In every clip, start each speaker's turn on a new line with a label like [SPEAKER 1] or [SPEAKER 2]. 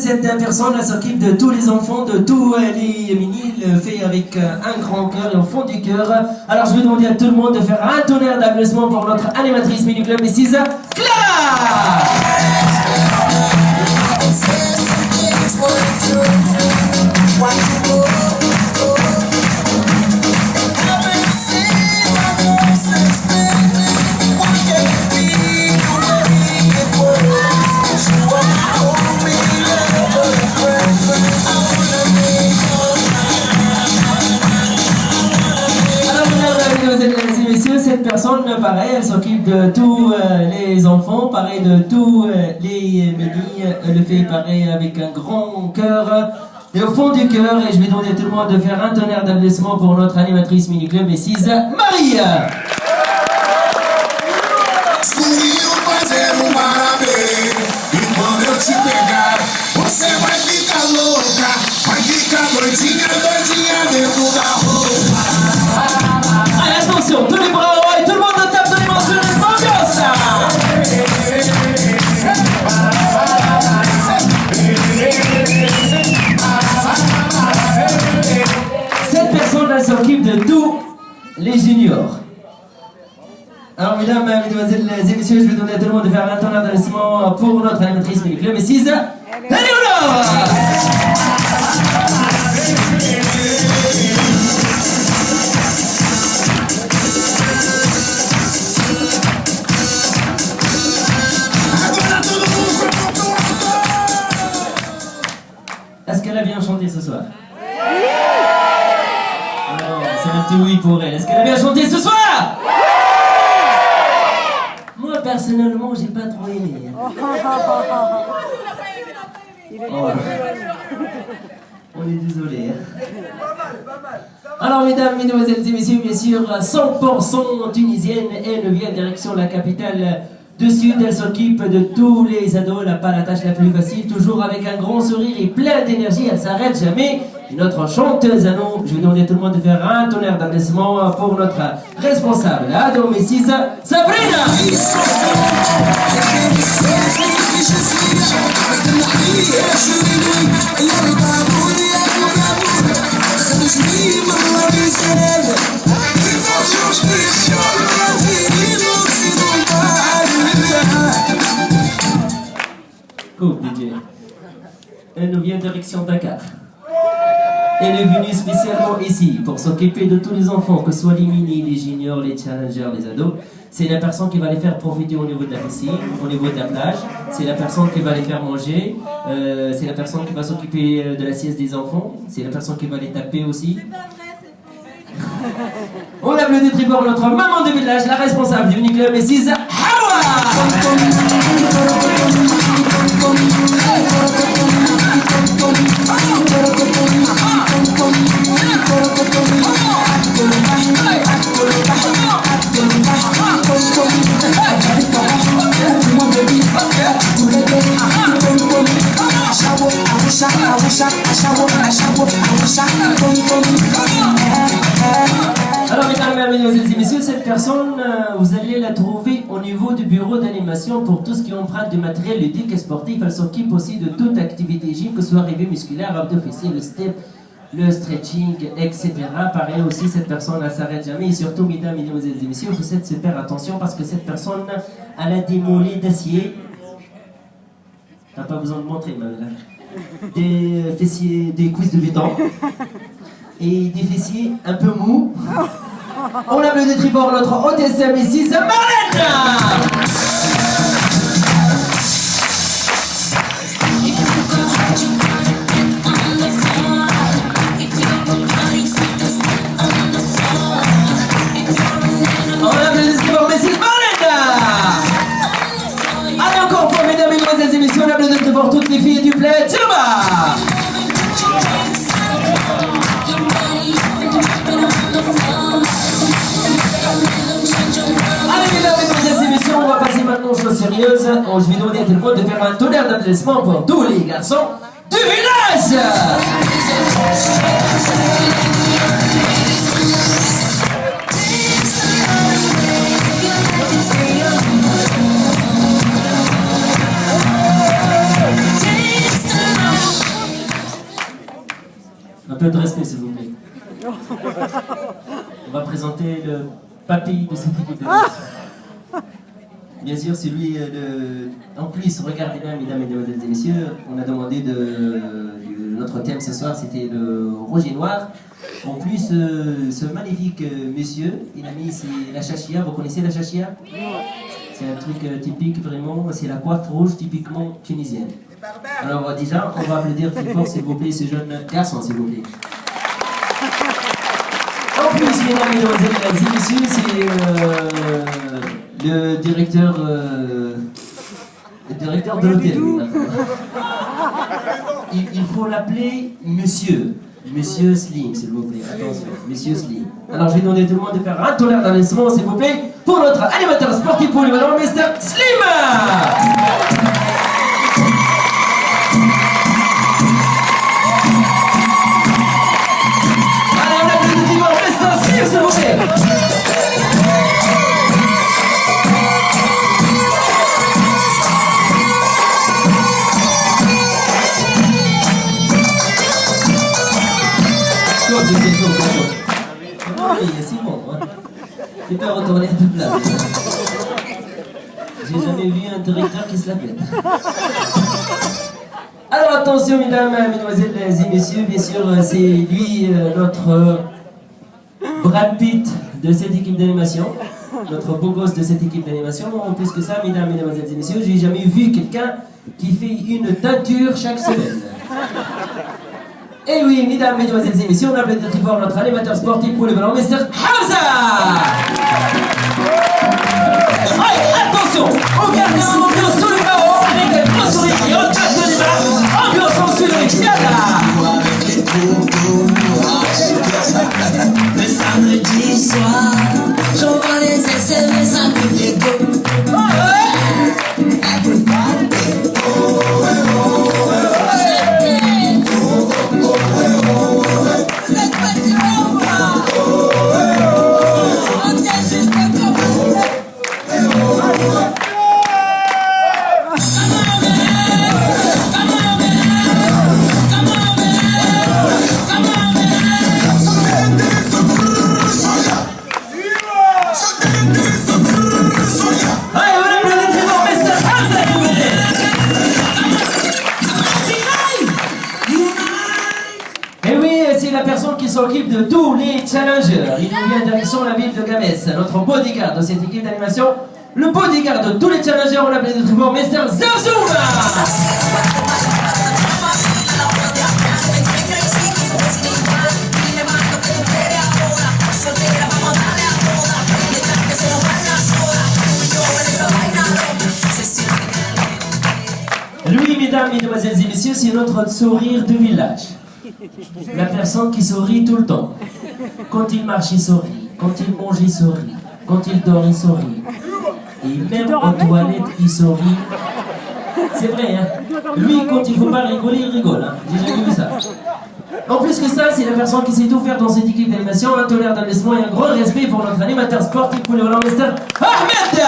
[SPEAKER 1] cette personne s'occupe de tous les enfants, de tous les mini, il le fait avec un grand cœur et au fond du cœur. Alors je vais demander à tout le monde de faire un tonnerre d'applaudissements pour notre animatrice Mini Club Mrs. Clara. Cette personne, pareil, elle s'occupe de tous les enfants, pareil de tous les mini, elle le fait pareil avec un grand cœur et au fond du cœur. Et je vais demander à tout le monde de faire un tonnerre d'applaudissements pour notre animatrice Mini Club Mrs. Marie. Allez, attention, tous les bras en haut et tout le monde tape dans les mains sur l'ambiance. Cette personne elle s'occupe de tous les juniors. Alors mesdames, mesdemoiselles et messieurs, je vais demander à tout le monde de faire un tonnerre d'applaudissements pour notre animatrice Mini Club Mrs. Eleonore. Est-ce qu'elle a bien chanté ce soir? Alors, c'est un petit oui pour elle. Est-ce qu'elle a bien chanté ce soir? Moi, personnellement, j'ai pas trop aimé. Oh. On est désolé. Alors, mesdames, mesdemoiselles et messieurs, bien sûr, 100% tunisienne, elle vient direction la capitale de Sud. Elle s'occupe de tous les ados, elle n'a pas la tâche la plus facile, toujours avec un grand sourire et plein d'énergie, elle s'arrête jamais. Et notre chanteuse à nous, je vais demander à tout le monde de faire un tonnerre d'applaudissements pour notre responsable ado Mrs. Sabrina. Cool, DJ. Elle nous vient direction Dakar. Elle est venue spécialement ici pour s'occuper de tous les enfants, que ce soit les mini, les juniors, les challengers, les ados. C'est la personne qui va les faire profiter au niveau de la piscine, au niveau de la plage. C'est la personne qui va les faire manger. C'est la personne qui va s'occuper de la sieste des enfants. C'est la personne qui va les taper aussi. On applaudit très fort notre maman de village, la responsable du Uniclub, Mrs. Hawa. Alors mesdames, mesdemoiselles et messieurs, cette personne, vous allez la trouver au niveau du bureau d'animation pour tout ce qui emprunte de matériel ludique et sportif. Elle s'occupe aussi de toute activité gym, que ce soit relevé musculaire, abdos fessiers, le step, le stretching, etc. Pareil aussi, cette personne ne s'arrête jamais. Et surtout, mesdames, mesdemoiselles et messieurs, vous faites super attention parce que cette personne, elle a des mollets d'acier. T'as pas besoin de montrer, madame. Des fessiers, des cuisses de béton. Et des fessiers un peu mous. On applaudit très fort notre hôtesse Mrs. Marlène. On applaudit très fort Mrs. Marlène. Allez encore pour mesdames, mesdemoiselles et messieurs, on applaudit très fort toutes les filles du Play Turba. Allez mesdames, mesdemoiselles et messieurs, on va passer maintenant aux choses sérieuses. Je vais demander à tout le monde de faire un tonnerre d'applaudissements pour tous les garçons du village. Un peu de respect, s'il vous plaît. On va présenter le papy de cette équipe d'animation. Bien sûr, c'est lui En plus, regardez bien, mesdames, mesdemoiselles et messieurs, on a demandé notre thème ce soir, c'était le rouge et noir. En plus, ce magnifique monsieur, il a mis la chachia. Vous connaissez la chachia? C'est un truc typique, vraiment, c'est la coiffe rouge typiquement tunisienne. Alors déjà, on va applaudir très fort, s'il vous plaît, ce jeune garçon, s'il vous plaît. En plus, mesdames, mesdemoiselles et messieurs, c'est le directeur de l'hôtel. Il faut l'appeler Monsieur Slim, s'il vous plaît. Attention, Monsieur Slim. Alors, je vais demander à tout le monde de faire un tonnerre d'applaudissements, s'il vous plaît, pour notre animateur sportif polyvalent, Mr. Slim. Allez, on applaudit vivement Mr. Slim, s'il vous plaît. C'est bon, hein. Tu peux retourner à toute place. J'ai jamais vu un directeur qui se la pète. Alors attention, mesdames, mesdemoiselles et messieurs, bien sûr, c'est lui notre Brad Pitt de cette équipe d'animation, notre beau gosse de cette équipe d'animation. En plus que ça, mesdames, mesdemoiselles et messieurs, j'ai jamais vu quelqu'un qui fait une teinture chaque semaine. Et oui, mesdames, mesdemoiselles et messieurs, on applaudit très fort notre animateur sportif polyvalent, Mr. Hamza. Allez, attention, on garde l'ambiance sous le barreau, avec un gros sourire et on tape de débat, ambiance en sud avec Yada. Le samedi soir, j'envoie les SMS à tous les go. S'occupe de tous les challengers. Il nous vient direction la ville de Gamès, notre bodyguard de cette équipe d'animation, le bodyguard de tous les challengers, on l'appelle de toujours Mr. Zerzouma. Lui, mesdames, mesdemoiselles et messieurs, c'est notre sourire de village. La personne qui sourit tout le temps. Quand il marche, il sourit. Quand il mange, il sourit. Quand il dort, il sourit. Et même aux toilettes, il sourit. C'est vrai, hein. Lui, quand il ne faut pas rigoler, il rigole. Hein. J'ai jamais vu ça. En plus que ça, c'est la personne qui sait tout faire dans cette équipe d'animation. Un tonnerre d'applaudissements et un grand respect pour notre animateur sportif polyvalent, Mr. Ahmed.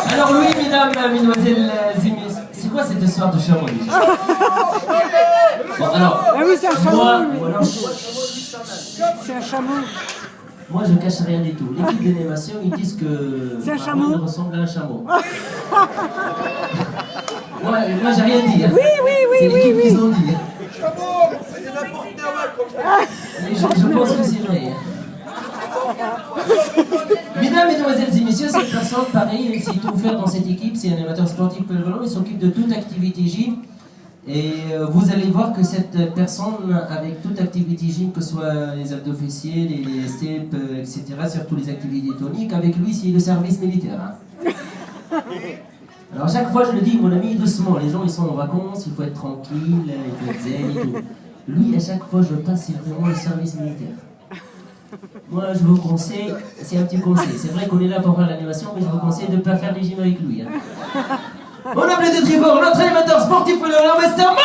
[SPEAKER 1] Alors oui, mesdames, mesdemoiselles et messieurs, c'est quoi cette histoire de chameau déjà? Bon alors,
[SPEAKER 2] ah oui, c'est un chameau.
[SPEAKER 1] C'est un chameau. Moi je cache rien du tout. L'équipe d'animation ils disent que
[SPEAKER 2] c'est un chameau.
[SPEAKER 1] Il ressemble à un chameau. Moi j'ai rien dit. Hein.
[SPEAKER 2] Oui.
[SPEAKER 1] C'est l'équipe qui ont dit.
[SPEAKER 3] Chameau, c'est de n'importe quoi.
[SPEAKER 1] Mais je pense que c'est vrai. Mesdames, mesdemoiselles et messieurs, cette personne, pareil, il sait tout faire dans cette équipe. C'est un animateur sportif polyvalent. Il s'occupe de toute activité gym. Et vous allez voir que cette personne, avec toute activité gym, que ce soit les abdos fessiers, les steps, etc., surtout les activités toniques, avec lui, c'est le service militaire. Hein. Alors, chaque fois, je le dis, mon ami, doucement. Les gens, ils sont en vacances, il faut être tranquille, il faut être zen et tout. Lui, à chaque fois, je passe, c'est vraiment le service militaire. Moi, je vous conseille, c'est un petit conseil. C'est vrai qu'on est là pour faire l'animation, mais je vous conseille de ne pas faire les gyms avec lui. Hein. On appelle de très fort notre animateur sportif pour le Mr. Marwan.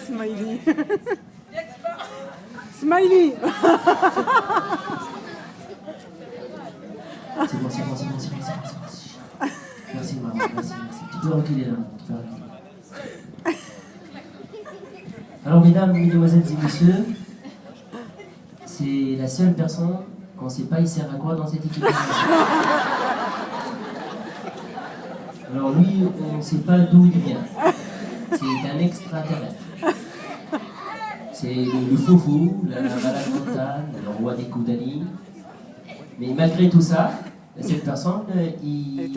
[SPEAKER 2] Smiley. Smiley.
[SPEAKER 1] C'est bon. Merci Marwan, merci. Tu peux reculer là, tu peux reculer. Alors mesdames, mesdemoiselles et messieurs, c'est la seule personne qu'on ne sait pas il sert à quoi dans cette équipe. Alors lui, on ne sait pas d'où il vient. C'est un extraterrestre. C'est le foufou, la malade mentale, le roi des Koudani. Mais malgré tout ça, cette personne,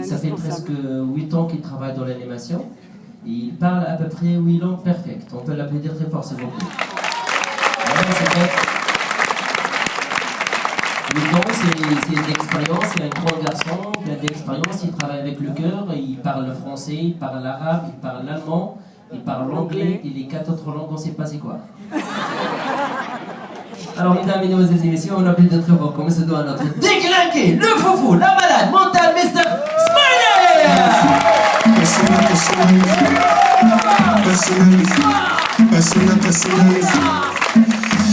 [SPEAKER 1] ça fait presque 8 ans qu'il travaille dans l'animation. Il parle à peu près 8 langues perfectes. On peut l'applaudir très fort, s'il vous plaît. Ouais, c'est vrai. 8 ans, c'est de l'expérience. C'est un grand garçon, il a de l'expérience. Il travaille avec le cœur. Il parle le français, il parle l'arabe, il parle l'allemand, il parle l'anglais. Et les 4 autres langues, on ne sait pas c'est quoi. Alors, mesdames, mesdemoiselles et messieurs, on appelle de très fort, comme se doit à notre déglingué, le foufou, la malade mentale, Mr. Smiley!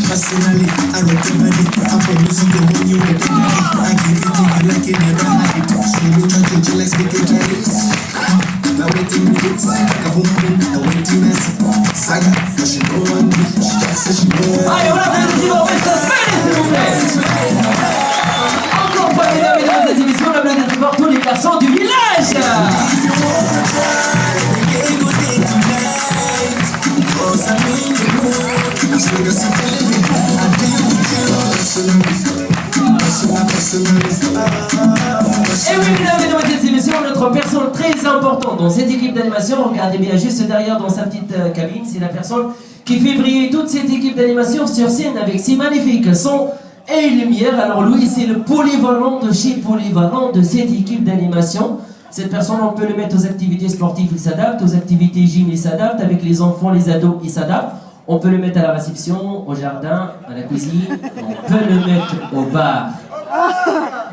[SPEAKER 4] Personally, I recommend it. I'm from music, the one you recommend it. I give it to you like it never had it. She will not get you like speaking Chinese. Now waiting minutes, like a boom boom, now waiting as saga. But she know one me, she says she know one.
[SPEAKER 1] Allez, on appelle le divan, Mr. Smiley, s'il vous plaît! Encore une fois, mesdames, mesdemoiselles et messieurs, on appelle de très fort tous les garçons du village! Et oui, mesdames, mesdemoiselles et messieurs, notre personne très importante dans cette équipe d'animation, regardez bien juste derrière dans sa petite cabine, c'est la personne qui fait briller toute cette équipe d'animation sur scène avec ses magnifiques sons et lumières. Alors lui, c'est le polyvalent de chez Polyvalent de cette équipe d'animation. Cette personne, on peut le mettre aux activités sportives, il s'adapte, aux activités gym, il s'adapte, avec les enfants, les ados, il s'adapte. On peut le mettre à la réception, au jardin, à la cuisine, on peut le mettre au bar.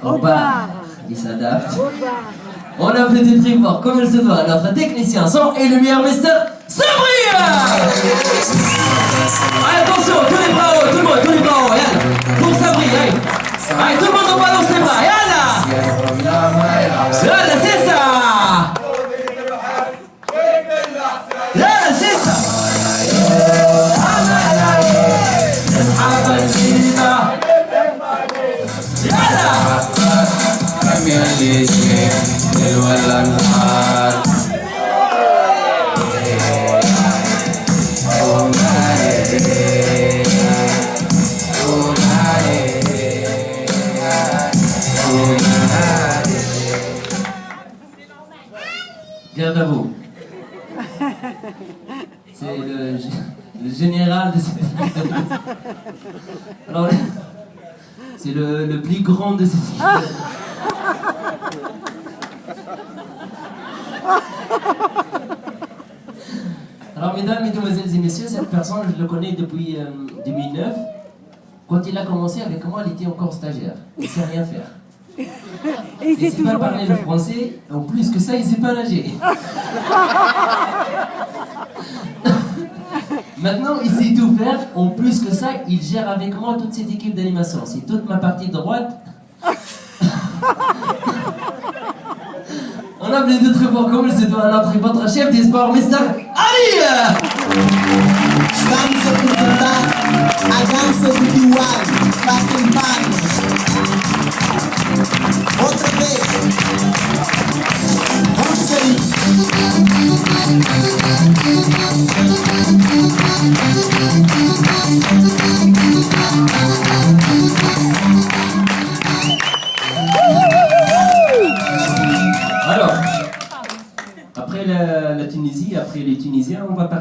[SPEAKER 1] Au bar, il s'adapte. On a fait des trucs forts, comme il se doit, notre technicien son et lumière, Mr. Sabri. Attention, tous les bras hauts, tout le monde, tous les bras hauts, yalla. Pour Sabri, allez. Allez, tout le monde on balance les bras, yalla. Yalla, c'est ça. Yalla, c'est ça. Garde à vous. C'est le général de cette... Alors, c'est le plus grand de cette... Alors, mesdames, mesdemoiselles et messieurs, cette personne, je le connais depuis 2009. Quand il a commencé avec moi, il était encore stagiaire. Il ne sait rien faire.
[SPEAKER 2] Et
[SPEAKER 1] Il ne sait pas parler le français. En plus que ça, il ne sait pas nager. Maintenant, il sait tout faire. En plus que ça, il gère avec moi toute cette équipe d'animation. C'est toute ma partie droite. On a appelé de très fort comme il se doit à votre chef des sports, Mr. Ali!
[SPEAKER 4] Dance with the back, I dance with you one, back in back. Otra vez.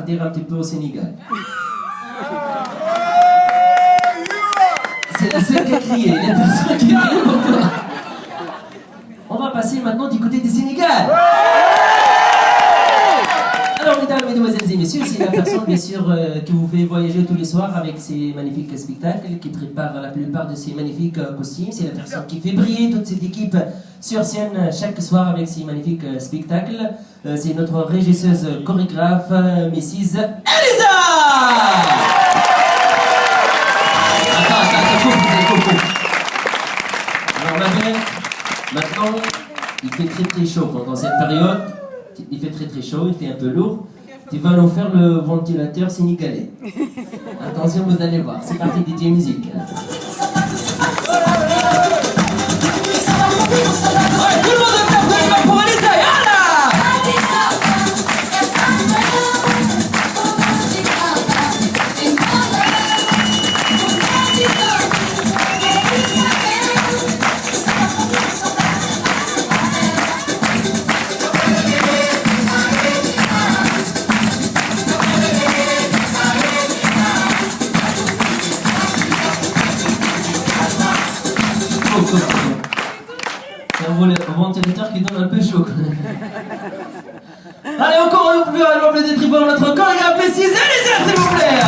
[SPEAKER 1] partir un petit peu au Sénégal. C'est la seule qui a crié, la personne qui a crié pour toi. On va passer maintenant du côté du Sénégal. Alors, mesdames, mesdemoiselles et messieurs, c'est la personne, bien sûr, qui vous fait voyager tous les soirs avec ses magnifiques spectacles, qui prépare la plupart de ses magnifiques costumes. C'est la personne qui fait briller toute cette équipe sur scène chaque soir avec ses magnifiques spectacles. C'est notre régisseuse chorégraphe, Mrs. Elisa! Attends, coupe. Alors, ma belle, maintenant, il fait très très chaud pendant cette période. Il fait très très chaud, il fait un peu lourd. Tu vas nous faire le ventilateur sénégalais. Attention, vous allez voir. C'est parti, DJ Musique. Ouais, tout le monde va faire de l'humain pour Elisa. C'est un ventilateur qui donne un peu chaud. Allez, encore un peu à l'ample des tribunaux, notre chorégraphe Mrs. Elisa, s'il vous plaît.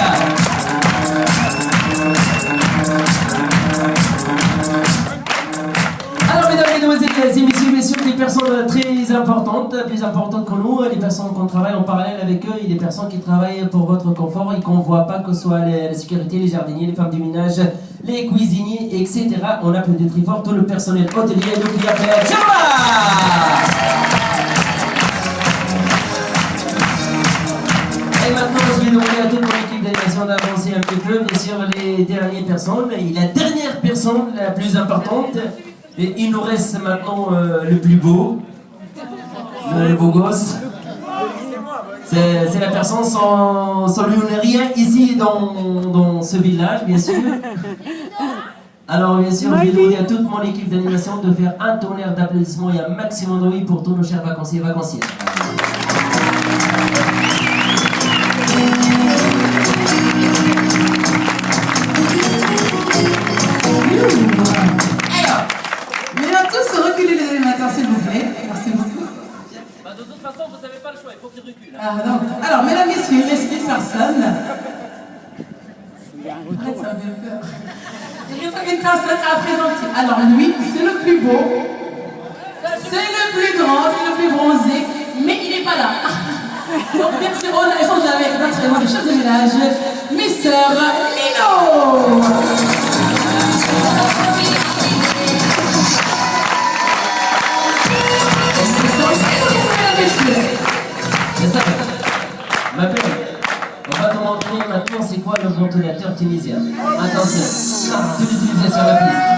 [SPEAKER 1] Alors, mesdames, mesdemoiselles et messieurs, bien sûr, des personnes très importantes, plus importantes que nous, les personnes qu'on travaille en parallèle avec eux, et les personnes qui travaillent pour votre confort et qu'on ne voit pas, que ce soit la sécurité, les jardiniers, les femmes du ménage, les cuisiniers, etc. On applaudit très fort tout le personnel hôtelier, donc il y a Et maintenant, je vais demander à toute mon équipe d'animation d'avancer un petit peu, bien sûr, les dernières personnes. Et la dernière personne, la plus importante, et il nous reste maintenant le plus beau, le beau gosse. C'est la personne sans lui on n'est rien ici dans ce village, bien sûr. Alors, bien sûr, je vais demander à toute mon équipe d'animation de faire un tonnerre d'applaudissements et un maximum de oui pour tous nos chers vacanciers et vacancières.
[SPEAKER 5] Alors, mais là, tous reculer les animateurs, s'il vous plaît. Merci beaucoup.
[SPEAKER 1] De toute façon, vous n'avez pas le choix, il faut qu'il recule.
[SPEAKER 5] Ah, non. Alors, mesdames, messieurs, il reste une personne. Arrête, ça me fait peur. Il reste une personne à présenter. Alors, lui, c'est le plus beau, c'est le plus grand, c'est le plus bronzé, mais il n'est pas là. Donc, bien sûr, on a échangé avec notre chef de village, Mr. Lino.
[SPEAKER 1] Ma belle, on va te montrer maintenant c'est quoi le ventilateur tunisien. Attention, tu l'utilises sur la piste.